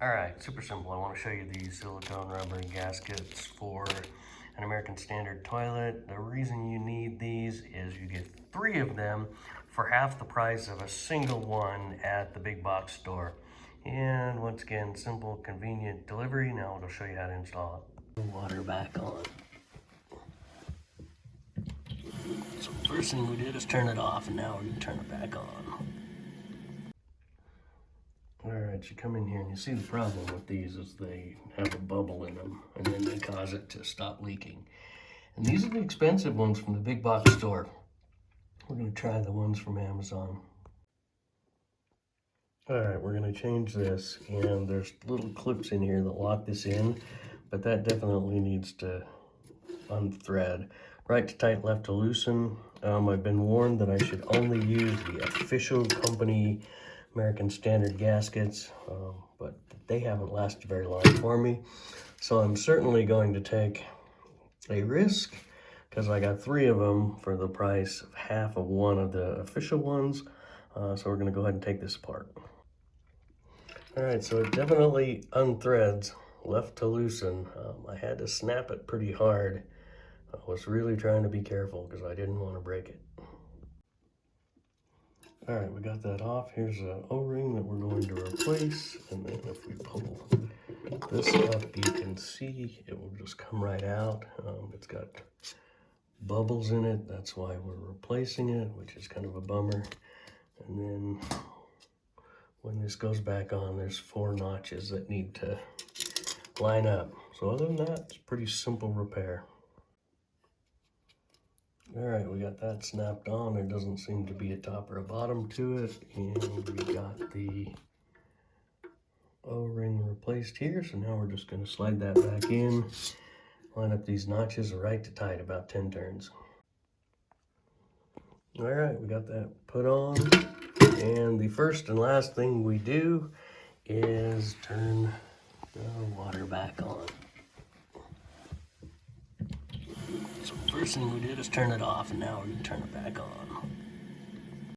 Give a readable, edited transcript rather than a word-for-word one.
Alright, super simple. I want to show you these silicone rubber gaskets for an American Standard toilet. The reason you need these is you get 3 of them for half the price of a single one at the big box store. And once again, simple, convenient delivery. Now it'll show you how to install it. Water back on. So the first thing we did is turn it off, and now we're going to turn it back on. Alright, you come in here and you see the problem with these is they have a bubble in them and then they cause it to stop leaking. And these are the expensive ones from the big box store. We're going to try the ones from Amazon. Alright, we're going to change this, and there's little clips in here that lock this in, but that definitely needs to unthread. Right to tight, left to loosen. I've been warned that I should only use the official company American Standard gaskets, but they haven't lasted very long for me. So I'm certainly going to take a risk because I got 3 of them for the price of half of one of the official ones. So we're going to go ahead and take this apart. All right, so it definitely unthreads left to loosen. I had to snap it pretty hard. I was really trying to be careful because I didn't want to break it. All right, we got that off. Here's an O-ring that we're going to replace. And then if we pull this up, you can see it will just come right out. It's got bubbles in it. That's why we're replacing it, which is kind of a bummer. And then when this goes back on, there's 4 notches that need to line up. So other than that, it's a pretty simple repair. All right, we got that snapped on. There doesn't seem to be a top or a bottom to it. And we got the O-ring replaced here. So now we're just going to slide that back in, line up these notches right to tight, about 10 turns. All right, we got that put on. And the first and last thing we do is turn the water back on. So the first thing we did is turn it off, and now we're going to turn it back on.